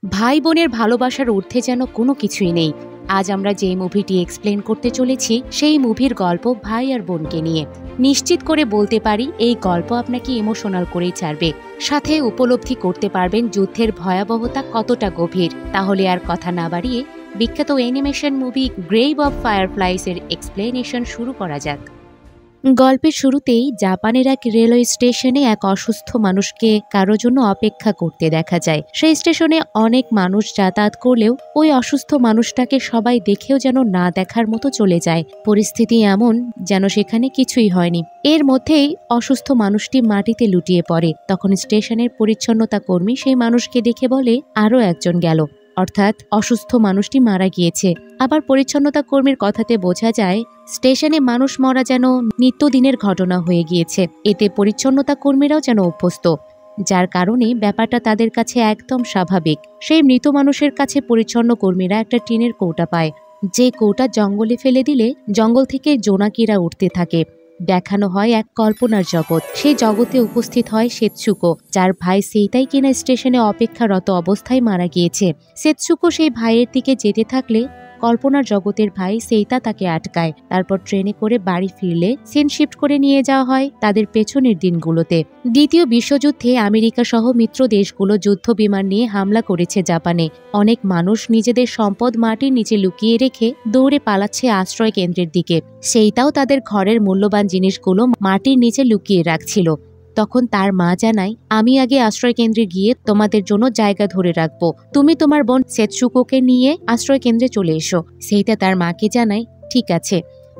ভাই বোনের ভালোবাসার ঊর্ধ্বে যেন কোনো কিছুই নেই। আজ আমরা যে মুভিটি এক্সপ্লেন করতে চলেছি সেই মুভির গল্প ভাই আর বোনকে নিয়ে। নিশ্চিত করে বলতে পারি এই গল্প আপনাকে ইমোশনাল করেই ছাড়বে, সাথে উপলব্ধি করতে পারবেন যুদ্ধের ভয়াবহতা কতটা গভীর। তাহলে আর কথা না বাড়িয়ে বিখ্যাত animation movie grave of fireflies এর এক্সপ্লেনেশন শুরু করা যাক। গল্পের শুরুতেই জাপানের এক রেলওয়ে স্টেশনে এক অসুস্থ মানুষকে কারো জন্য অপেক্ষা করতে দেখা যায়। সেই স্টেশনে অনেক মানুষ যাতায়াত করলেও ওই অসুস্থ মানুষটাকে সবাই দেখেও যেন না দেখার মতো চলে যায়। পরিস্থিতি এমন যেন সেখানে কিছুই হয়নি। এর মধ্যেই অসুস্থ মানুষটি মাটিতে লুটিয়ে পড়ে। তখন স্টেশনের পরিচ্ছন্নতা কর্মী সেই মানুষকে দেখে বলে, আরও একজন গেল, অর্থাৎ অসুস্থ মানুষটি মারা গিয়েছে। আবার পরিচ্ছন্নতা কর্মীর কথাতে বোঝা যায় স্টেশনে মানুষ মরা যেন নিত্যদিনের ঘটনা হয়ে গিয়েছে। এতে পরিচ্ছন্নতা কর্মীরাও যেন অভ্যস্ত, যার কারণে ব্যাপারটা তাদের কাছে একদম স্বাভাবিক। সেই মৃত মানুষের কাছে পরিচ্ছন্ন কর্মীরা একটা টিনের কৌটা পায়, যে কৌটা জঙ্গলে ফেলে দিলে জঙ্গল থেকে জোনাকিরা উঠতে থাকে। দেখানো হয় এক কল্পনার জগৎ। সেই জগতে উপস্থিত হয় সেতসুকো, যার ভাই সেইটাই কিনা স্টেশনে অপেক্ষারত অবস্থায় মারা গিয়েছে। সেতসুকো সেই ভাইয়ের দিকে যেতে থাকলে কল্পনার জগতের ভাই সেইটা তাকে আটকায়। তারপর ট্রেনে করে বাড়ি ফিরলে সিন শিফট করে নিয়ে যাওয়া হয় তাদের পেছনের দিনগুলোতে। দ্বিতীয় বিশ্বযুদ্ধে আমেরিকা সহ মিত্র দেশগুলো যুদ্ধ বিমান নিয়ে হামলা করেছে জাপানে। অনেক মানুষ নিজেদের সম্পদ মাটির নিচে লুকিয়ে রেখে দৌড়ে পালাচ্ছে আশ্রয় কেন্দ্রের দিকে। সেইটাও তাদের ঘরের মূল্যবান জিনিসগুলো মাটির নিচে লুকিয়ে রাখছিল। তখন তার মা জানায়, আমি আগে আশ্রয় কেন্দ্রে গিয়ে তোমাদের জন্য জায়গা ধরে রাখবো, তুমি তোমার বোন সেতসুকোকে নিয়ে আশ্রয় কেন্দ্রে চলে এসো। সেইটা তার মাকে জানায়, ঠিক আছে।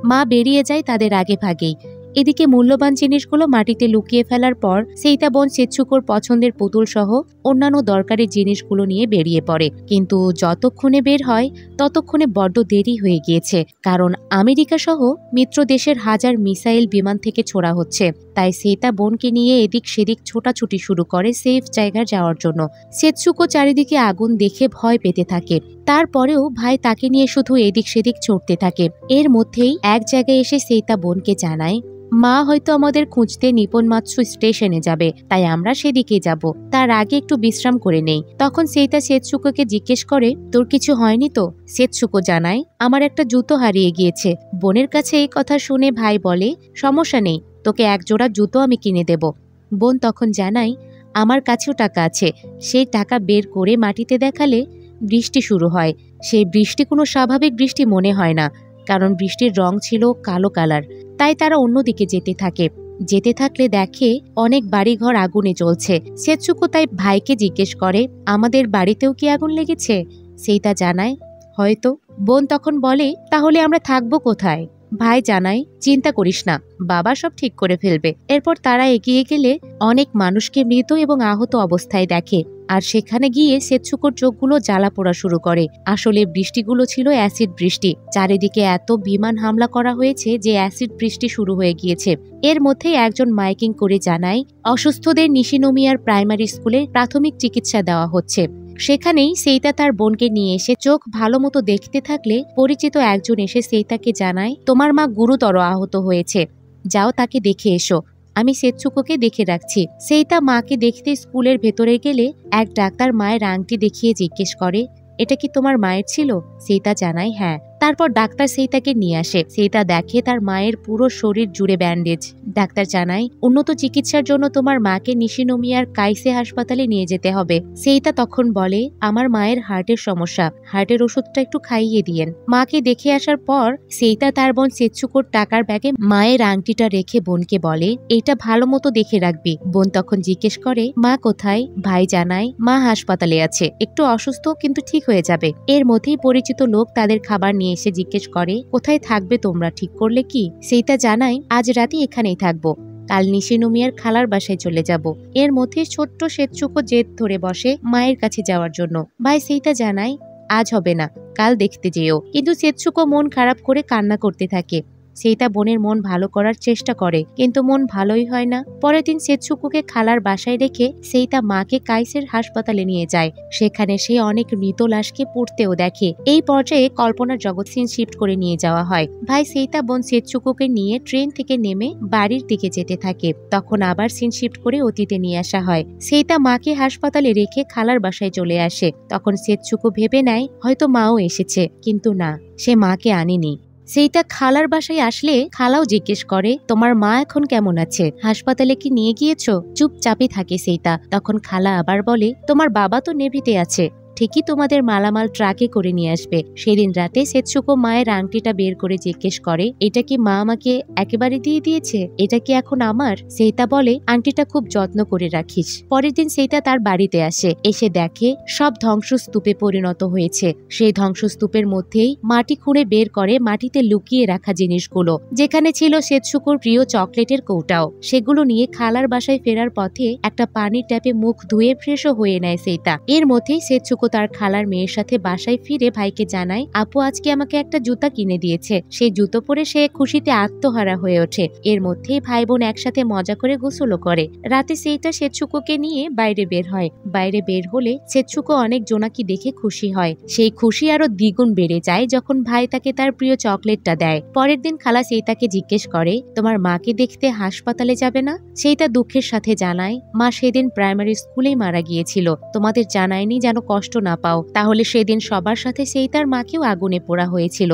মা বেরিয়ে যায় তাদের আগে ভাগেই। এদিকে মূল্যবান জিনিসগুলো মাটিতে লুকিয়ে ফেলার পর সেইটা বোন সেতসুকোর পছন্দের পুতুল সহ অন্যান্য দরকারি জিনিসগুলো নিয়ে বেরিয়ে পড়ে। কিন্তু যতক্ষণে বের হয় ততক্ষণে বড্ড দেরি হয়ে গিয়েছে, কারণ আমেরিকা সহ মিত্র দেশের হাজার মিসাইল বিমান থেকে ছোড়া হচ্ছে। তাই সেইটা বোনকে নিয়ে এদিক সেদিক ছোটাছুটি শুরু করে সেফ জায়গায় যাওয়ার জন্য। সেতসুকো চারিদিকে আগুন দেখে ভয় পেতে থাকে। তারপরেও ভাই তাকে নিয়ে শুধু এদিক সেদিক ছুটতে থাকে। এর মধ্যেই এক জায়গায় এসে সেইটা বোনকে জানায়, মা হয়তো আমাদের খুঁজতে নিপনমাতসু স্টেশনে যাবে, তাই আমরা সেদিকে যাব। তার আগে একটু বিশ্রাম করে নেই। তখন সেইটা সেতসুকোকে জিজ্ঞেস করে, তোর কিছু হয়নি তো? সেতসুকো জানায়, আমার একটা জুতো হারিয়ে গিয়েছে। বোনের কাছে এই কথা শুনে ভাই বলে, সমস্যা নেই, তোকে এক জোড়া জুতো আমি কিনে দেব। বোন তখন জানায়, আমার কাছেও টাকা আছে। সেই টাকা বের করে মাটিতে দেখালে বৃষ্টি শুরু হয়। সেই বৃষ্টি কোনো স্বাভাবিক বৃষ্টি মনে হয় না, কারণ বৃষ্টির রং ছিল কালো কালার। তাই তারা অন্যদিকে যেতে থাকে। যেতে থাকলে দেখে অনেক বাড়িঘর আগুনে জ্বলছে। সেতসুকো তাই ভাইকে জিজ্ঞেস করে, আমাদের বাড়িতেও কি আগুন লেগেছে? সেইটা জানায়, হয়তো। বোন তখন বলে, তাহলে আমরা থাকবো কোথায়? ভাই জানায়, চিন্তা করিস না, বাবা সব ঠিক করে ফেলবে। এরপর তারা এগিয়ে গেলে অনেক মানুষকে মৃত এবং আহত অবস্থায় দেখে। আর সেখানে গিয়ে সেতসুকোর চোখগুলো জ্বালা পোড়া শুরু করে। আসলে বৃষ্টিগুলো ছিল অ্যাসিড বৃষ্টি। চারিদিকে এত বিমান হামলা করা হয়েছে যে অ্যাসিড বৃষ্টি শুরু হয়ে গিয়েছে। এর মধ্যে একজন মাইকিং করে জানায়, অসুস্থদের নিশিনোমিয়ার প্রাইমারি স্কুলে প্রাথমিক চিকিৎসা দেওয়া হচ্ছে। সেখানেই সেইটা তার বোনকে নিয়ে এসে চোখ ভালো মতো দেখতে থাকলে পরিচিত একজন এসে সেইটাকে জানায়, তোমার মা গুরুতর আহত হয়েছে, যাও তাকে দেখে এসো, আমি সেতসুকোকে দেখে রাখছি। সেইটা মাকে দেখতে স্কুলের ভেতরে গেলে এক ডাক্তার মায়ের আংটি দেখিয়ে জিজ্ঞেস করে, এটা কি তোমার মায়ের ছিল? সেইটা জানায়, হ্যাঁ। তারপর ডাক্তার সেইটাকে নিয়ে আসে। সেইটা দেখে তার মায়ের পুরো শরীর জুড়ে ব্যান্ডেজ। ডাক্তার জানায়, উন্নত চিকিৎসার জন্য তোমার মাকে নিশিনোমিয়ার কাইসে হাসপাতালে নিয়ে যেতে হবে। সেইটা তখন বলে, আমার মায়ের হার্টের সমস্যা, হার্টের ওষুধটা একটু খাইয়ে দিয়েন। মাকে দেখে আসার পর সেইটা তার বোন সেতসুকোর টাকার ব্যাগে মায়ের আংটিটা রেখে বোনকে বলে, এটা ভালো মতো দেখে রাখবি। বোন তখন জিজ্ঞেস করে, মা কোথায়? ভাই জানায়, মা হাসপাতালে আছে, একটু অসুস্থ, কিন্তু ঠিক হয়ে যাবে। এর মধ্যেই পরিচিত লোক তাদের খাবার নিয়ে এসে জিজ্ঞেস করে, কোথায় থাকবে তোমরা, ঠিক করলে কি? সেইটা জানায়, আজ রাতে এখানেই থাকবো, কাল নিশিনোমিয়ার খালার বাসায় চলে যাব। এর মধ্যে ছোট্ট সেতসুকো জেদ ধরে বসে মায়ের কাছে যাওয়ার জন্য। ভাই সেইটা জানায়, আজ হবে না, কাল দেখতে যেও। কিন্তু সেতসুকো মন খারাপ করে কান্না করতে থাকে। সেইতা বোনের মন ভালো করার চেষ্টা করে, কিন্তু মন ভালোই হয় না। পরের দিন সেতসুকোকে খালার বাসায় রেখে সেইতা মাকে কাইসের হাসপাতালে নিয়ে যায়। সেখানে সে অনেক মৃত লাশকে পুড়তেও দেখে। এই পর্যায়ে কল্পনার জগৎ সিন শিফট করে নিয়ে যাওয়া হয়। ভাই সেইতা বোন সেতসুকোকে নিয়ে ট্রেন থেকে নেমে বাড়ির দিকে যেতে থাকে। তখন আবার সিন শিফট করে অতীতে নিয়ে আসা হয়। সেইতা মাকে হাসপাতালে রেখে খালার বাসায় চলে আসে। তখন সেতসুকো ভেবে নেয় হয়তো মাও এসেছে, কিন্তু না, সে মাকে আনেনি। সেইটা খালার বাসায় আসলে খালাও জিজ্ঞেস করে, তোমার মা এখন কেমন আছে, হাসপাতালে কি নিয়ে গিয়েছো? চুপচাপে থাকে সেইটা। তখন খালা আবার বলে, তোমার বাবা তো নেভিতে আছে, ঠিকই তোমাদের মালামাল ট্রাকে করে নিয়ে আসবে। সেদিন রাতে সেতসুকো মায়ের আংটিটা বের করে জিজ্ঞেস করে, এটা কি মা আমাকে একেবারে দিয়ে দিয়েছে? এটা কি এখন আমার? সেইতা বলে, আংটিটা খুব যত্ন করে রাখিস। পরের দিন সেইতা তার বাড়িতে আসে। এসে দেখে সব ধ্বংসস্তূপে পরিণত হয়েছে। সেই ধ্বংসস্তূপের মধ্যেই মাটি খুঁড়ে বের করে মাটিতে লুকিয়ে রাখা জিনিসগুলো, যেখানে ছিল সেতসুকোর প্রিয় চকলেটের কৌটাও। সেগুলো নিয়ে খালার বাসায় ফেরার পথে একটা পানির ট্যাপে মুখ ধুয়ে ফ্রেশও হয়ে নেয় সেইতা। এর মধ্যেই সেতসুকো তার খালার মেয়ের সাথে বাসায় ফিরে ভাইকে জানায়, আপু আজকে আমাকে একটা জুতা কিনে দিয়েছে। সেই জুতো পরে সে খুশিতে আত্মহারা হয়ে ওঠে। এর মধ্যেই ভাই বোন একসাথে মজা করে গোসলও করে। রাতে সেইটা সেতসুকোকে নিয়ে বাইরে বের হয়। বাইরে বের হলে সেতসুকো অনেক জোনাকি দেখে খুশি হয়। সেই খুশি আরো দ্বিগুণ বেড়ে যায় যখন ভাই তাকে তার প্রিয় চকলেটটা দেয়। পরের দিন খালা সেইতাকে জিজ্ঞেস করে, তোমার মাকে দেখতে হাসপাতালে যাবে না? সেইটা দুঃখের সাথে জানায়, মা সেদিন প্রাইমারি স্কুলেই মারা গিয়েছিল, তোমাদের জানায়নি যেন কষ্ট না পাও। তাহলে সেদিন সবার সাথে সেইতার মাকেও আগুনে পোড়া হয়েছিল,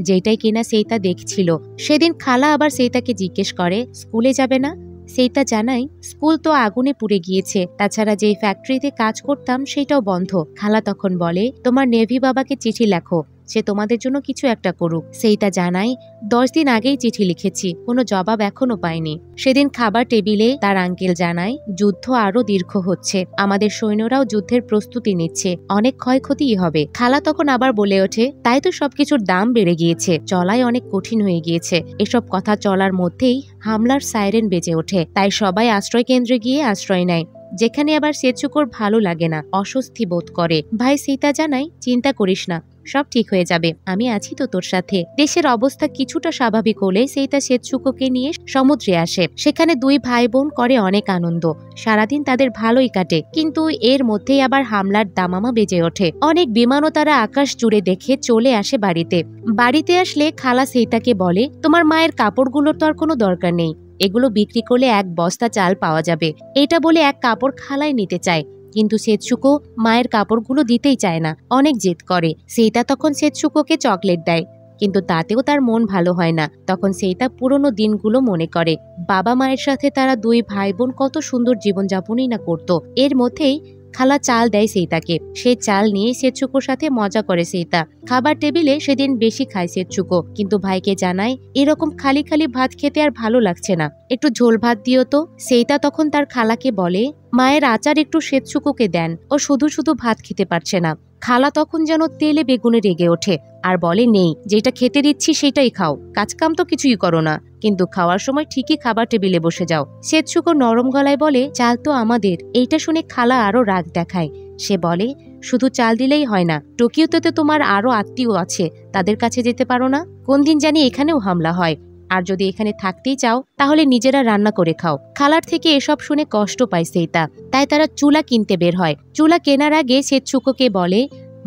যেটাই কিনা সেইতা দেখছিল। সেদিন খালা আবার সেইতাকে জিজ্ঞেস করে, স্কুলে যাবে না? সেইতা জানাই, স্কুল তো আগুনে পুড়ে গিয়েছে, তাছাড়া যেই ফ্যাক্টরিতে কাজ করতাম সেটাও বন্ধ। খালা তখন বলে, তোমার নেভি বাবাকে চিঠি লেখো, সে তোমাদের জন্য কিছু একটা করুক। সেইটা জানাই, 10 দিন আগেই চিঠি লিখেছি, কোনো জবাব এখনো পাইনি। সেদিন খাবার টেবিলে তার আঙ্কেল জানায়, যুদ্ধ আরো দীর্ঘ হচ্ছে, আমাদের সৈন্যরাও যুদ্ধের প্রস্তুতি নিচ্ছে, অনেক ক্ষয়ক্ষতিই হবে। খালা তখন আবার বলে ওঠে, তাই তো সবকিছুর দাম বেড়ে গিয়েছে, চলাই অনেক কঠিন হয়ে গিয়েছে। এসব কথা চলার মধ্যেই হামলার সাইরেন বেজে ওঠে। তাই সবাই আশ্রয় কেন্দ্রে গিয়ে আশ্রয় নেয়, যেখানে আবার সেতসুকোর ভালো লাগে না, অস্বস্তি বোধ করে। ভাই সীতা জানাই, চিন্তা করিস না, সব ঠিক হয়ে যাবে, আমি আছি তো তোর সাথে। দেশের অবস্থা কিছুটা স্বাভাবিক হলে সেইতা সেতসুকোকে নিয়ে সমুদ্রে আসে। সেখানে দুই ভাই বোন করে অনেক আনন্দ, সারাদিন তাদের ভালোই কাটে। কিন্তু এর মধ্যেই আবার হামলার দামামা বেজে ওঠে। অনেক বিমানও তারা আকাশ জুড়ে দেখে চলে আসে বাড়িতে। বাড়িতে আসলে খালা সেইতাকে বলে, তোমার মায়ের কাপড়গুলোর তো আর কোনো দরকার নেই, এগুলো বিক্রি করলে 1 বস্তা চাল পাওয়া যাবে। এটা বলে এক কাপড় খালাই নিতে চায়, কিন্তু সেতসুকো মায়ের কাপড়গুলো দিতেই চায় না, অনেক জেদ করে। সেইতা তখন সেতসুকোকে চকলেট দেয়, কিন্তু তাতেও তার মন ভালো হয় না। তখন সেইতা পুরনো দিনগুলো মনে করে, বাবা মায়ের সাথে তারা দুই ভাই বোন কত সুন্দর জীবনযাপনই না করত। এর মধ্যেই খালা চাল দেয় সেইতাকে, সেই চাল নিয়ে সেতসুকোর সাথে মজা করে সেইতা। খাবার টেবিলে সেদিন বেশি খায় সেতসুকো, কিন্তু ভাইকে জানায়, এরকম খালি খালি ভাত খেতে আর ভালো লাগছে না, একটু ঝোল ভাত দিও তো। সেইতা তখন তার খালাকে বলে, মায়ের আচার একটু সেতসুকোকে দেন, ও শুধু শুধু ভাত খেতে পারছে না। খালা তখন যেন তেলে বেগুনে রেগে ওঠে আর বলে, নেই, যেটা খেতে দিচ্ছি সেটাই খাও, কাজকাম তো কিছুই করো না, কিন্তু খাওয়ার সময় ঠিকই খাবার টেবিলে বসে যাও। সেতসুকো নরম গলায় বলে, চাল তো আমাদের। এইটা শুনে খালা আরো রাগ দেখায়। সে বলে, শুধু চাল দিলেই হয় না, টোকিওতে তো তোমার আরো আত্মীয় আছে, তাদের কাছে যেতে পারো না? কোন দিন জানি এখানেও হামলা হয়, আর যদি এখানে থাকতেই চাও তাহলে নিজেরা রান্না করে খাও। খালার থেকে এসব শুনে কষ্ট পায় সেইতা, তাই তারা চুলা কিনতে বের হয়। চুলা কেনার আগে সেতসুকোকে বলে,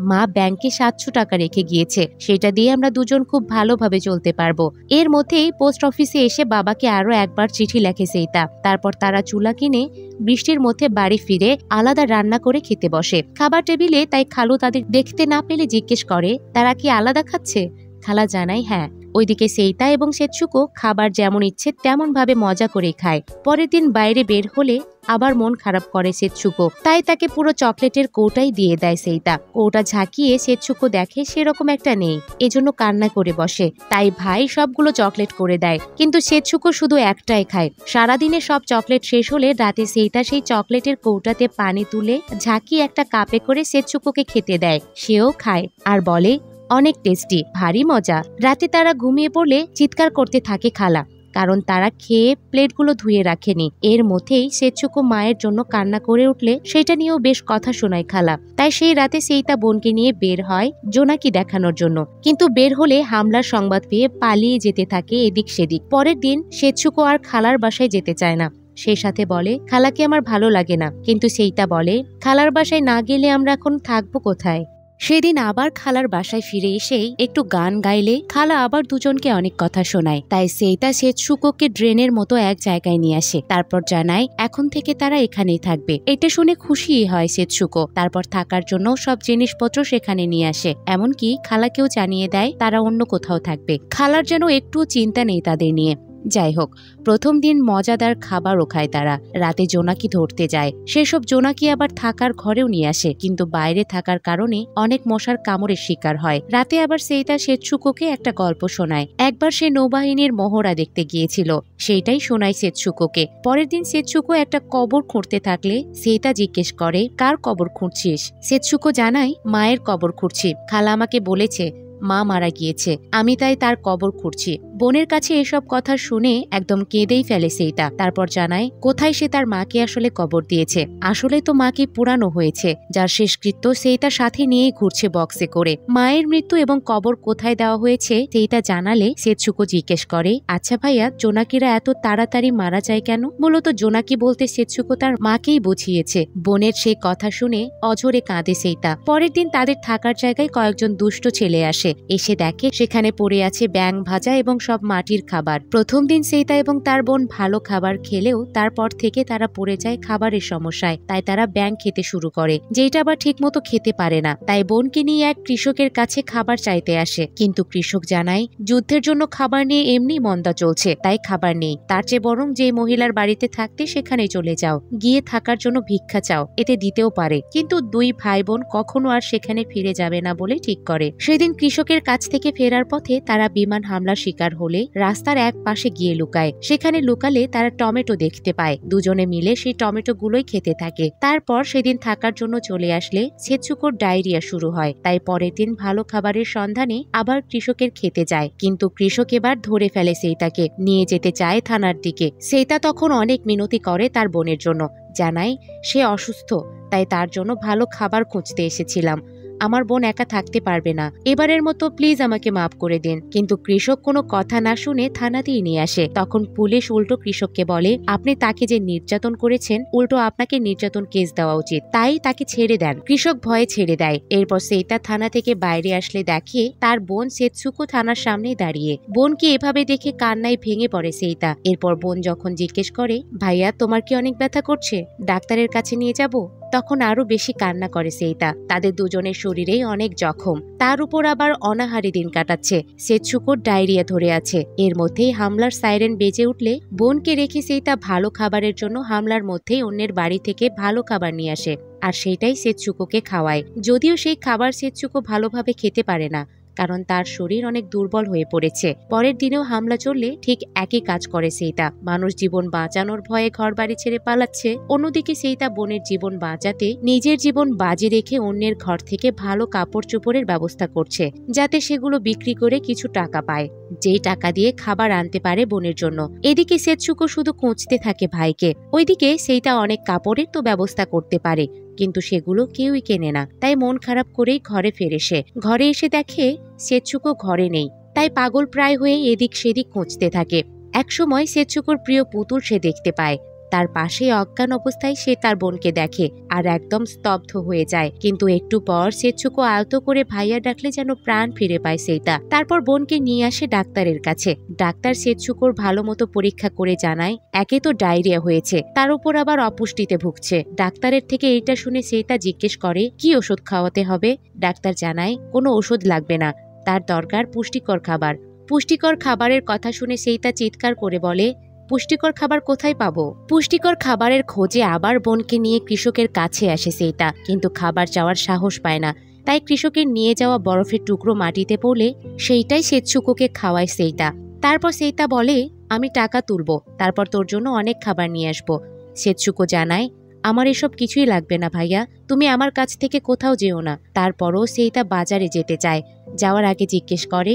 মা ব্যাংকে 700 টাকা রেখে গিয়েছে, সেটা দিয়ে আমরা দুজন খুব ভালোভাবে চলতে পারবো। এর মধ্যেই পোস্ট অফিসে এসে বাবাকে আরো একবার চিঠি লেখে সেইতা। তারপর তারা চুলা কিনে বৃষ্টির মধ্যে বাড়ি ফিরে আলাদা রান্না করে খেতে বসে। খাবার টেবিলে তাই খালু তাদের দেখতে না পেলে জিজ্ঞেস করে, তারা কি আলাদা খাচ্ছে? খালা জানায়, হ্যাঁ। ওইদিকে সেইতা এবং সেতসুকো খাবার যেমন ইচ্ছে তেমন ভাবে মজা করে খায়। পরের দিন বাইরে বের হলে আবার মন খারাপ করে সেতসুকো, তাই তাকে পুরো চকলেটের কৌটাই দিয়ে দেয় সেইতা। কৌটা ঝাঁকিয়ে সেতসুকো দেখে সেরকম একটা নেই, এজন্য কান্না করে বসে। তাই ভাই সবগুলো চকলেট করে দেয়, কিন্তু সেতসুকো শুধু একটাই খায়। সারাদিনে সব চকলেট শেষ হলে রাতে সেইতা সেই চকলেটের কৌটাতে পানি তুলে ঝাঁকিয়ে একটা কাপে করে সেতসুকোকে খেতে দেয়। সেও খায় আর বলে, অনেক টেস্টি, ভারী মজা। রাতে তারা ঘুমিয়ে পড়লে চিৎকার করতে থাকে খালা, কারণ তারা খেয়ে প্লেটগুলো ধুয়ে রাখেনি। এর মধ্যেই সেচুকো মায়ের জন্য কান্না করে উঠলে সেটা নিয়েও বেশ কথা শোনায় খালা। তাই সেই রাতে সেইতা বোনকে নিয়ে বের হয় জোনাকি দেখানোর জন্য, কিন্তু বের হলে হামলার সংবাদ পেয়ে পালিয়ে যেতে থাকে এদিক সেদিক। পরের দিন সেচুকো আর খালার বাসায় যেতে চায় না। সেই সাথে বলে, খালাকে আমার ভালো লাগে না। কিন্তু সেইটা বলে, খালার বাসায় না গেলে আমরা এখন থাকবো কোথায়? সেদিন আবার খালার বাসায় ফিরে এসেই একটু গান গাইলে খালা আবার দুজনকে অনেক কথা শোনায়। তাই সেইটা সেচুকোকে ড্রেনের মতো এক জায়গায় নিয়ে আসে। তারপর জানায় এখন থেকে তারা এখানেই থাকবে। এটা শুনে খুশি হয় সেচুকো। তারপর থাকার জন্য সব জিনিসপত্র সেখানে নিয়ে আসে। এমনকি খালাকেও জানিয়ে দেয় তারা অন্য কোথাও থাকবে। খালার যেন একটুও চিন্তা নেই তাদের নিয়ে। যাই হোক, প্রথম দিন মজাদার খাবারও খায় তারা। রাতে জোনাকি ধরতে যায়। সেসব জোনাকি আবার থাকার ঘরেও নিয়ে আসে, কিন্তু বাইরে থাকার কারণে অনেক মশার কামড়ের শিকার হয়। রাতে আবার সেইটা সেচুকোকে একটা গল্প শোনায়। একবার সে নৌবাহিনীর মহড়া দেখতে গিয়েছিল, সেইটাই শোনায় সেচুকোকে। পরের দিন সেচুকো একটা কবর খুঁড়তে থাকলে সেইটা জিজ্ঞেস করে, কার কবর খুঁড়ছিস? সেচুকো জানায়, মায়ের কবর খুঁড়ছি। খালা আমাকে বলেছে মা মারা গিয়েছে, আমি তাই তার কবর খুঁড়ছি। বোনের কাছে এসব কথা শুনে একদম কেঁদেই ফেলে সেইটা। তারপর জানায় কোথায় সে তার মাকে আসলে কবর দিয়েছে। আসলে তো মাকে পুরানো হয়েছে, যার শেষকৃত্য সেইটা সাথে নিয়েই ঘুরছে বক্সে করে। মায়ের মৃত্যু এবং কবর কোথায় দেওয়া হয়েছে সেইটা জানালে সেচুকো জিজ্ঞেস করে, আচ্ছা ভাইয়া, জোনাকিরা এত তাড়াতাড়ি মারা যায় কেন? মূলত জোনাকি বলতে সেচুকো তার মাকেই বুঝিয়েছে। বোনের সেই কথা শুনে অঝরে কাঁদে সেইটা। পরের দিন তাদের থাকার জায়গায় কয়েকজন দুষ্ট ছেলে আসে। এসে দেখে সেখানে পড়ে আছে ব্যাঙ ভাজা এবং সব মাটির খাবার। প্রথম দিন সেইতা এবং তার বোন ভালো খাবার খেলেও তারপর থেকে তারা পড়ে যায় খাবারের সমস্যায়। তাই তারা ব্যাঙ খেতে শুরু করে, যেটা আবার ঠিক মতো খেতে পারে না। তাই বোনকে নিয়ে এক কৃষকের কাছে খাবার চাইতে আসে, কিন্তু কৃষক জানায় যুদ্ধের জন্য খাবার নিয়ে এমনি মন্দা চলছে, তাই খাবার নেই। তার চেয়ে বরং যে মহিলার বাড়িতে থাকতে সেখানে চলে যাও, গিয়ে থাকার জন্য ভিক্ষা চাও, এতে দিতেও পারে। কিন্তু দুই ভাই বোন কখনো আর সেখানে ফিরে যাবে না বলে ঠিক করে। সেদিন কৃষকের কাছ থেকে ফেরার পথে তারা বিমান হামলার শিকার হলে রাস্তার এক পাশে গিয়ে লুকায়। সেখানে লুকালে তারা টমেটো দেখতে পায়। দুজনে মিলে সেই টমেটো গুলোই খেতে থাকে। তারপর সেদিন থাকার জন্য চলে আসলে সেচুকোর ডায়রিয়া শুরু হয়। তাই পরের দিন ভালো খাবারের সন্ধানে আবার কৃষকের খেতে যায়, কিন্তু কৃষক এবার ধরে ফেলে সেইটাকে, নিয়ে যেতে চায় থানার দিকে। সেইটা তখন অনেক মিনতি করে তার বোনের জন্য, জানায় সে অসুস্থ, তাই তার জন্য ভালো খাবার খুঁজতে এসেছিলাম। আমার বোন একা থাকতে পারবে না, এবারের মতো প্লিজ আমাকে মাফ করে দিন। কিন্তু কৃষক কোনো কথা না শুনে থানাতেই নিয়ে আসে। তখন পুলিশ উল্টো কৃষককে বলে, আপনি তাকে যে নির্যাতন করেছেন, উল্টো আপনাকে নির্যাতন কেস দেওয়া উচিত, তাই তাকে ছেড়ে দেন। কৃষক ভয়ে ছেড়ে দেয়। এরপর সেইটা থানা থেকে বাইরে আসলে দেখে তার বোন সেচুকো থানার সামনেই দাঁড়িয়ে। বোনকে এভাবে দেখে কান্নায় ভেঙে পড়ে সেইটা। এরপর বোন যখন জিজ্ঞেস করে, ভাইয়া তোমার কি অনেক ব্যথা করছে, ডাক্তারের কাছে নিয়ে যাব, তখন আরো বেশি কান্না করে সেইটা। তাদের দুজনের শরীরেই অনেক জখম, তার উপর আবার অনাহারে দিন কাটাচ্ছে। সেচুকোর ডায়রিয়া ধরে আছে। এর মধ্যেই হামলার সাইরেন বেজে উঠলে বোনকে রেখে সেইটা ভালো খাবারের জন্য হামলার মধ্যেই অন্যের বাড়ি থেকে ভালো খাবার নিয়ে আসে, আর সেইটাই সেচুকোকে খাওয়ায়। যদিও সেই খাবার সেচুকো ভালোভাবে খেতে পারে না, কারণ তার শরীর অনেক দুর্বল হয়ে পড়েছে। পরের দিনেও হামলা চললে ঠিক একই কাজ করে সেইটা। মানুষ জীবন বাঁচানোর ভয়ে ঘর বাড়ি ছেড়ে পালাচ্ছে, অন্যদিকে সেইটা বোনের জীবন বাঁচাতে নিজের জীবন বাজি রেখে অন্যের ঘর থেকে ভালো কাপড় চোপড়ের ব্যবস্থা করছে, যাতে সেগুলো বিক্রি করে কিছু টাকা পায়, যেই টাকা দিয়ে খাবার আনতে পারে বোনের জন্য। এদিকে সেচুকো শুধু খুঁজতে থাকে ভাইকে। ওইদিকে সেইটা অনেক কাপড়ের তো ব্যবস্থা করতে পারে, কিন্তু সেগুলো কেউই কেনে না। তাই মন খারাপ করেই ঘরে ফেরে সে। ঘরে এসে দেখে সেচুকো ঘরে নেই, তাই পাগল প্রায় হয়ে এদিক সেদিক খুঁজতে থাকে। একসময় সেচুকোর প্রিয় পুতুল সে দেখতে পায়। তার পাশে অজ্ঞান অবস্থায় সে তার বোনকে দেখে আর একদম স্তব্ধ হয়ে যায়। কিন্তু একটু পর সেচুকো আলতো করে ভাইয়া ডাকলে যেন প্রাণ ফিরে পায় সেইটা। তারপর বোনকে নিয়ে আসে ডাক্তারের কাছে। ডাক্তার সেচুকোর ভালো মতো পরীক্ষা করে জানায়, একে তো ডায়রিয়া হয়েছে, তার উপর আবার অপুষ্টিতে ভুগছে। ডাক্তারের থেকে এইটা শুনে সেইটা জিজ্ঞেস করে, কি ওষুধ খাওয়াতে হবে? ডাক্তার জানায়, কোনো ওষুধ লাগবে না, তার দরকার পুষ্টিকর খাবার। পুষ্টিকর খাবারের কথা শুনে সেইটা চিৎকার করে বলে, পুষ্টিকর খাবার কোথায় পাবো? পুষ্টিকর খাবারের খোঁজে আবার বোনকে নিয়ে কৃষকের কাছে আসে সেইটা, কিন্তু খাবার চাওয়ার সাহস পায় না। তাই কৃষকের নিয়ে যাওয়া বরফের টুকরো মাটিতে পড়লে সেইটাই সেচুকোকে খাওয়ায় সেইটা। তারপর সেইটা বলে, আমি টাকা তুলবো, তারপর তোর জন্য অনেক খাবার নিয়ে আসবো। সেচুকো জানায়, আমার এসব কিছুই লাগবে না ভাইয়া, তুমি আমার কাছ থেকে কোথাও যেও না। তারপরও সেইটা বাজারে যেতে চায়। যাওয়ার আগে জিজ্ঞেস করে,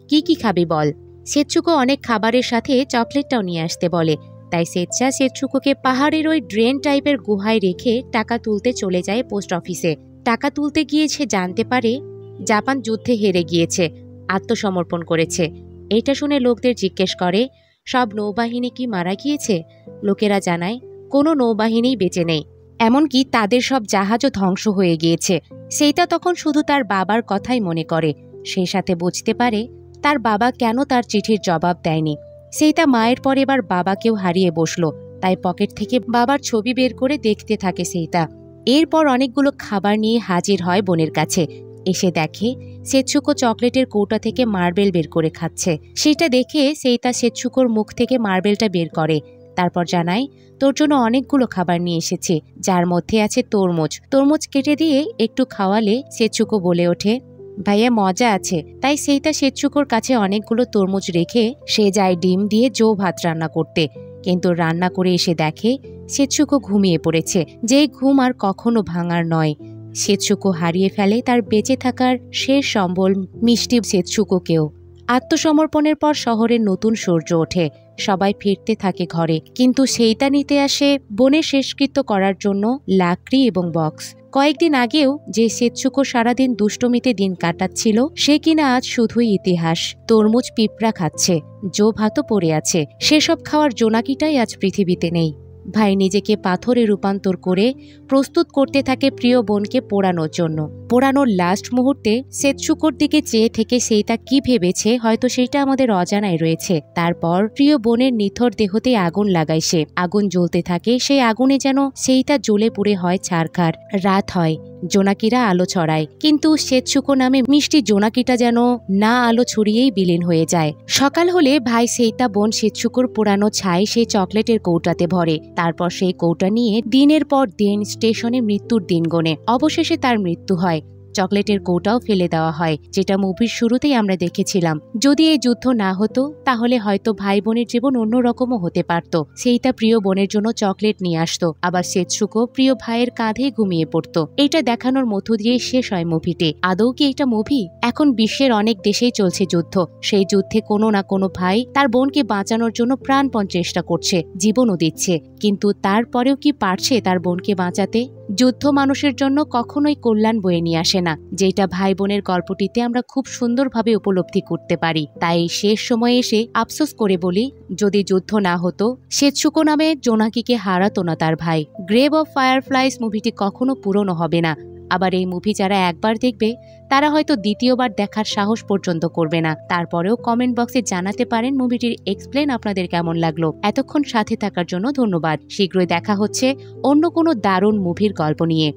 কি কি খাবি বল? সেতসুকো অনেক খাবারের সাথে চকলেটটাও নিয়ে আসতে বলে। তাই সেচ্চা সেতসুকোকে পাহাড়ের ওই ড্রেন টাইপের গুহায় রেখে টাকা তুলতে চলে যায় পোস্ট অফিসে। টাকা তুলতে গিয়ে সে জানতে পারে জাপান যুদ্ধে হেরে গিয়েছে, আত্মসমর্পণ করেছে। এটা শুনে লোকদের জিজ্ঞেস করে সব নৌবাহিনী কি মারা গিয়েছে। লোকেরা জানায় কোনো নৌবাহিনী বেঁচে নেই, এমনকি তাদের সব জাহাজও ধ্বংস হয়ে গিয়েছে। সেইটা তখন শুধু তার বাবার কথাই মনে করে। সেই সাথে বুঝতে পারে তার বাবা কেন তার চিঠির জবাব দেয়নি। সেইটা মায়ের পর এবার বাবাকেও হারিয়ে বসলো, তাই পকেট থেকে বাবার ছবি বের করে দেখতে থাকে সেইটা। এরপর অনেকগুলো খাবার নিয়ে হাজির হয় বোনের কাছে। এসে দেখে সেতসুকো চকলেটের কৌটা থেকে মার্বেল বের করে খাচ্ছে। সেটা দেখে সেইটা সেতসুকোর মুখ থেকে মার্বেলটা বের করে। তারপর জানায় তোর জন্য অনেকগুলো খাবার নিয়ে এসেছে, যার মধ্যে আছে তরমুজ। তরমুজ কেটে দিয়ে একটু খাওয়ালে সেতসুকো বলে ওঠে ভাইয়া মজা আছে। তাই সেইটা সেতসুকোর কাছে অনেকগুলো তরমুজ রেখে সে যায় ডিম দিয়ে ভাত রান্না করতে। কিন্তু রান্না করে এসে দেখে সেতসুকো ঘুমিয়ে পড়েছে, যেই ঘুম আর কখনো ভাঙার নয়। সেতসুকো হারিয়ে ফেলে তার বেঁচে থাকার শেষ সম্বল মিষ্টি সেতসুকোকেও। আত্মসমর্পণের পর শহরের নতুন সূর্য ওঠে, সবাই ফিরতে থাকে ঘরে। কিন্তু সেইটা নিতে আসে বোনের শেষকৃত্য করার জন্য লাকড়ি এবং বক্স। কয়েকদিন আগেও যে সেতসুকো সারাদিন দুষ্টমিতে দিন কাটাচ্ছিল, সে কিনা আজ শুধুই ইতিহাস। তরমুজ পিঁপড়া খাচ্ছে, ভাতও পড়ে আছে। সেসব খাওয়ার জোনাকিটাই আজ পৃথিবীতে নেই। ভাই নিজেকে পাথরে রূপান্তর করে প্রস্তুত করতে থাকে প্রিয় বোনকে পোড়ানোর জন্য। পোড়ানোর লাস্ট মুহূর্তে সেতসুকোর দিকে চেয়ে থেকে সেইটা কি ভেবেছে, হয়তো সেইটা আমাদের অজানায় রয়েছে। তারপর প্রিয় বোনের নিথর দেহতে আগুন লাগায় সে। আগুন জ্বলতে থাকে, সেই আগুনে যেন সেইটা জ্বলে পুড়ে হয় ছারখার। রাত হয়, জোনাকিরা আলো ছড়ায়, কিন্তু সেতসুকো নামে মিষ্টি জোনাকিটা যেন না আলো ছড়িয়েই বিলীন হয়ে যায়। সকাল হলে ভাই সেইটা বোন সেতসুকোর পোড়ানো ছাই সেই চকলেটের কৌটাতে ভরে। তারপর সেই কৌটা নিয়ে দিনের পর দিন স্টেশনে মৃত্যুর দিন গোনে। অবশেষে তার মৃত্যু হয়। চকলেটের কৌটাও ফেলে দেওয়া হয়, যেটা মুভির শুরুতেই আমরা দেখেছিলাম। যদি এই যুদ্ধ না হতো তাহলে হয়তো ভাই বোনের জীবন অন্যরকমও হতে পারত। সেইটা প্রিয় বোনের জন্য চকলেট নিয়ে আসতো, আবার সেতসুকো প্রিয় ভাইয়ের কাঁধে ঘুমিয়ে পড়তো। এটা দেখানোর মধ্য দিয়ে শেষ হয় মুভিটি। আদৌ কি এটা মুভি? এখন বিশ্বের অনেক দেশেই চলছে যুদ্ধ। সেই যুদ্ধে কোনো না কোনো ভাই তার বোনকে বাঁচানোর জন্য প্রাণপণ চেষ্টা করছে, জীবনও দিচ্ছে। কিন্তু তারপরেও কি পারছে তার বোনকে বাঁচাতে? যুদ্ধ মানুষের জন্য কখনোই কল্যাণ বয়ে নিয়ে আসে না, যেটা ভাই বোনের গল্পটিতে আমরা খুব সুন্দরভাবে উপলব্ধি করতে পারি। তাই শেষ সময়ে এসে আফসোস করে বলি, যদি যুদ্ধ না হতো সেতসুকো নামে জোনাকিকে হারাতো না তার ভাই। গ্রেভ অফ ফায়ারফ্লাইস মুভিটি কখনো পুরনো হবে না। আবার এই মুভি যারা একবার দেখবে তারা হয়তো দ্বিতীয়বার দেখার সাহস পর্যন্ত করবে না। তারপরেও কমেন্ট বক্সে জানাতে পারেন মুভিটির এক্সপ্লেন আপনাদের কেমন লাগলো। এতক্ষণ সাথে থাকার জন্য ধন্যবাদ। শীঘ্রই দেখা হচ্ছে অন্য কোনো দারুণ মুভির গল্প নিয়ে।